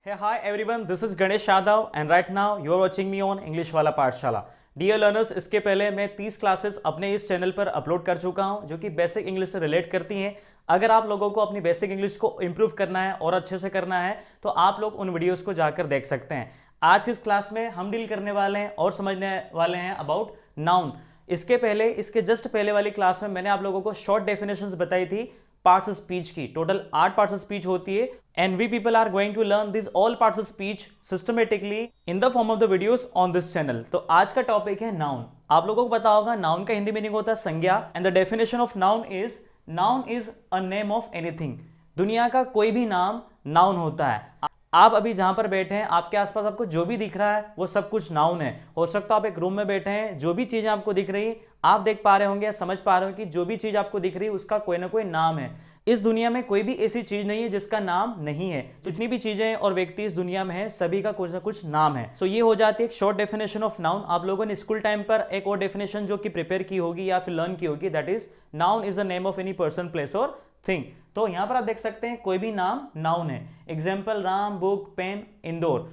Hey, hi everyone, this is Ganesh Yadav and right now you are watching me on English वाला पाठशाला। Dear learners, इसके पहले मैं 30 classes अपने इस चैनल पर अपलोड कर चुका हूं जो कि बेसिक इंग्लिश से रिलेट करती हैं। अगर आप लोगों को अपनी बेसिक इंग्लिश को इंप्रूव करना है और अच्छे से करना है तो आप लोग उन वीडियोस को जाकर देख सकते हैं। आज इस क्लास में हम डील करने वाले हैं और समझने वाले हैं अबाउट नाउन। इसके जस्ट पहले वाली क्लास में मैंने आप लोगों को शॉर्ट डेफिनेशंस बताई थी पार्ट्स ऑफ स्पीच की। टोटल 8 पार्ट्स ऑफ स्पीच होती है and we people are going to learn this all parts of speech systematically in the form of the videos on this channel. तो आज का topic है noun. आप लोगों को पता होगा नाउन का हिंदी मीनिंग होता है संज्ञा and the definition of noun is a name of anything. दुनिया का कोई भी नाम नाउन होता है। आप अभी जहां पर बैठे हैं आपके आसपास आपको जो भी दिख रहा है वो सब कुछ नाउन है। हो सकता है आप एक रूम में बैठे हैं, जो भी चीजें आपको दिख रही आप देख पा रहे होंगे या समझ पा रहे हो कि जो भी चीज आपको दिख रही है उसका कोई ना कोई नाम है। इस दुनिया में कोई भी ऐसी चीज नहीं है जिसका नाम नहीं है। जितनी भी चीजें और व्यक्ति इस दुनिया में है सभी का कुछ ना कुछ नाम है। सो ये हो जाती है एक शॉर्ट डेफिनेशन ऑफ नाउन। आप लोगों ने स्कूल टाइम पर एक और डेफिनेशन जो कि प्रिपेयर की होगी या फिर लर्न की होगी, that is noun is the name of any person, place और थिंग। तो यहां पर आप देख सकते हैं कोई भी नाम नाउन है। Example Ram, book, pen, Indore.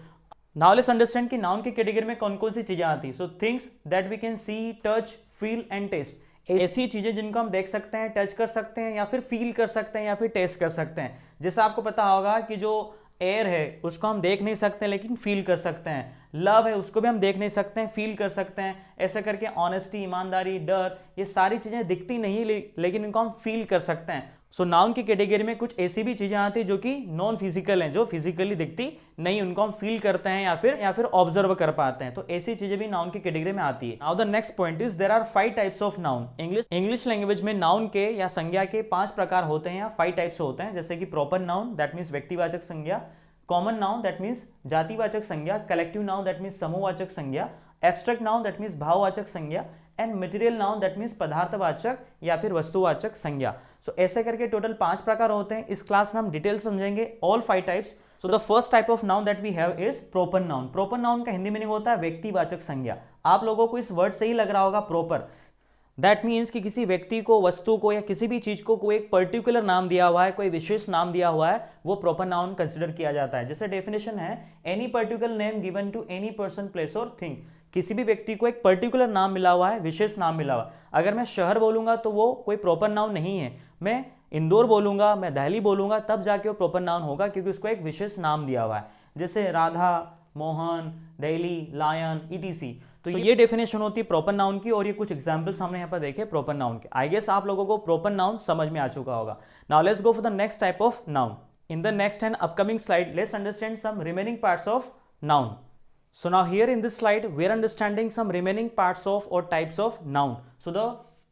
Now let's understand कि नाउन की कैटेगरी में कौन कौन सी चीजें आती है। So things that we can see, touch, feel and taste. ऐसी चीजें जिनको हम देख सकते हैं, टच कर सकते हैं या फिर फील कर सकते हैं या फिर टेस्ट कर सकते हैं। जैसा आपको पता होगा कि जो एयर है उसको हम देख नहीं सकते लेकिन फील कर सकते हैं। लव है उसको भी हम देख नहीं सकते हैं, फील कर सकते हैं। ऐसे करके ऑनेस्टी, ईमानदारी, डर, ये सारी चीजें दिखती नहीं लेकिन इनको हम फील कर सकते हैं। सो नाउन की कैटेगरी में कुछ ऐसी भी चीजें आती है जो कि नॉन फिजिकल हैं, जो फिजिकली दिखती नहीं, उनको हम फील करते हैं या फिर ऑब्जर्व कर पाते हैं। तो ऐसी चीजें भी नाउन की कैटेगरी में आती है। Now the next point is there are 5 types of noun. English language में नाउन के या संज्ञा के 5 प्रकार होते हैं या 5 टाइप्स होते हैं। जैसे कि प्रॉपर नाउन दैट मीन्स व्यक्तिवाचक संज्ञा, कॉमन नाउन दैट मीन्स जातिवाचक संज्ञा, कलेक्टिव नाउन दैट मीन्स समूहवाचक संज्ञा, एब्स्ट्रैक्ट नाउन दैट मीन्स भाववाचक संज्ञा and material noun that means पदार्थवाचक या फिर वस्तुवाचक संज्ञा। सो ऐसे करके टोटल 5 प्रकार होते हैं। इस क्लास में हम डिटेल समझेंगे all 5 types. So the first type of noun that we have is proper noun. Proper noun का हिंदी मीनिंग होता है व्यक्तिवाचक संज्ञा। आप लोगों को इस वर्ड से ही लग रहा होगा प्रॉपर। दैट मीन्स कि किसी व्यक्ति को, वस्तु को या किसी भी चीज को कोई एक पर्टिकुलर नाम दिया हुआ है, कोई विशेष नाम दिया हुआ है, वो प्रॉपर नाउन कंसिडर किया जाता है। जैसे डेफिनेशन है any particular name given to any person, place और थिंग। किसी भी व्यक्ति को एक पर्टिकुलर नाम मिला हुआ है, विशेष नाम मिला हुआ है। अगर मैं शहर बोलूंगा तो वो कोई प्रॉपर नाउन नहीं है। मैं इंदौर बोलूंगा, मैं दिल्ली बोलूंगा, तब जाके वो प्रॉपर नाउन होगा क्योंकि उसको एक विशेष नाम दिया हुआ है। जैसे राधा, मोहन, दिल्ली, लायन, ईटीसी। तो ये डेफिनेशन होती है प्रॉपर नाउन की और ये कुछ एग्जांपल्स हमने यहाँ पर देखे प्रॉपर नाउन के। आई गेस आप लोगों को प्रॉपर नाउन समझ में आ चुका होगा। Now let's go for the next type of noun. In the next and upcoming slide let's understand some remaining parts of noun. So now here in this slide we are understanding some remaining parts of or types of noun. So the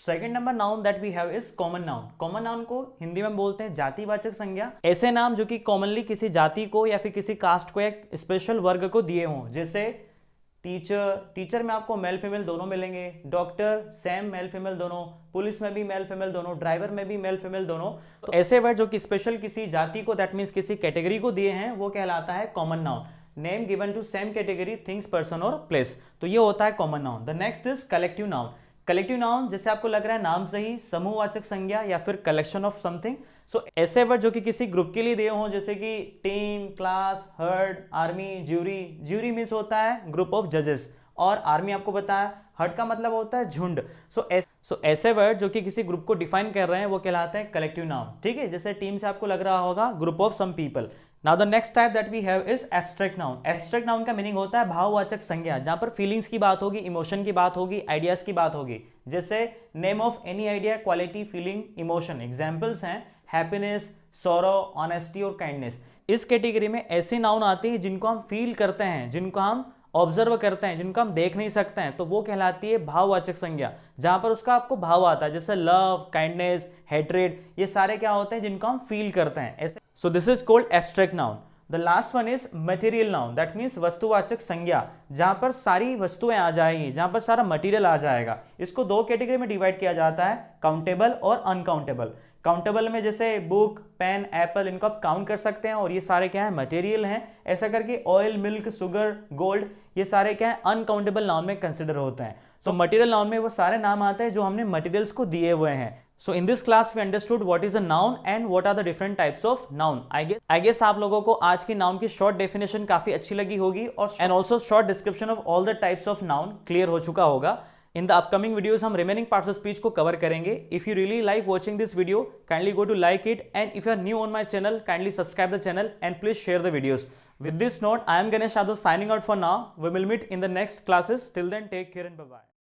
second number noun that we have is common noun. Common noun को हिंदी में बोलते हैं जातिवाचक संज्ञा। ऐसे नाम जो कि commonly किसी जाति को या फिर किसी कास्ट को एक स्पेशल वर्ग को दिए हों। जैसे टीचर में आपको मेल फीमेल दोनों मिलेंगे, डॉक्टर सेम मेल फीमेल दोनों, पुलिस में भी मेल फीमेल दोनों, ड्राइवर में भी मेल फीमेल दोनों। तो ऐसे वर्ड जो कि स्पेशल किसी जाति को दैट मीन्स किसी कैटेगरी को दिए हैं वो कहलाता है common noun. Name given to same category, things, person और प्लेस। तो ये होता है common noun. The next is collective noun. Collective noun जैसे आपको लग रहा है नाम से ही समूहवाचक संज्ञा या फिर कलेक्शन ऑफ समथिंग। सो ऐसे वर्ड जो कि किसी ग्रुप के लिए दिए हों, जैसे कि team, class, heard, army, jury. Jury means होता है ग्रुप ऑफ जजेस और आर्मी आपको पता है हर्ड का मतलब होता है झुंड। सो ऐसे वर्ड जो कि किसी ग्रुप को डिफाइन कर रहे हैं वो कहलाते हैं कलेक्टिव नाउन। ठीक है, जैसे टीम से आपको लग रहा होगा group of some people. Now the next type that we have is abstract noun. Abstract noun का मीनिंग होता है भाववाचक संज्ञा, जहां पर फीलिंग्स की बात होगी, इमोशन की बात होगी, आइडियाज की बात होगी। जैसे name of any idea, quality, feeling, emotion. Examples हैं हैप्पीनेस, सॉरो, ऑनेस्टी और काइंडनेस। इस कैटेगरी में ऐसे नाउन आते हैं जिनको हम फील करते हैं, जिनको हम ऑब्जर्व करते हैं, जिनको हम देख नहीं सकते हैं, तो वो कहलाती है भाववाचक संज्ञा, जहां पर उसका आपको भाव आता है। जैसे लव, काइंडनेस, हेट्रेड, ये सारे क्या होते हैं जिनको हम फील करते हैं ऐसे। So this is called abstract noun. The last one is material noun that means वस्तुवाचक संज्ञा, जहां पर सारी वस्तुएं आ जाएगी, जहां पर सारा मटेरियल आ जाएगा। इसको 2 कैटेगरी में डिवाइड किया जाता है, काउंटेबल और अनकाउंटेबल। काउंटेबल में जैसे बुक, पेन, एप्पल, इनको आप काउंट कर सकते हैं और ये सारे क्या है मटेरियल हैं। ऐसा करके ऑयल, मिल्क, शुगर, गोल्ड, ये सारे क्या है अनकाउंटेबल नाउन में कंसिडर होते हैं। तो मटेरियल नाउन में वो सारे नाम आते हैं जो हमने मटेरियल्स को दिए हुए हैं। So in this class we understood what is a noun and what are the different types of noun. I guess आप लोगों को आज की noun की short definition काफी अच्छी लगी होगी और and also short description of all the types of noun clear हो चुका होगा. In the upcoming videos हम remaining parts of speech को cover करेंगे. If you really like watching this video, kindly go to like it, and if you are new on my channel, kindly subscribe the channel and please share the videos. With this note, I am Ganesh Yadav signing out for now. We will meet in the next classes. Till then, take care and bye bye.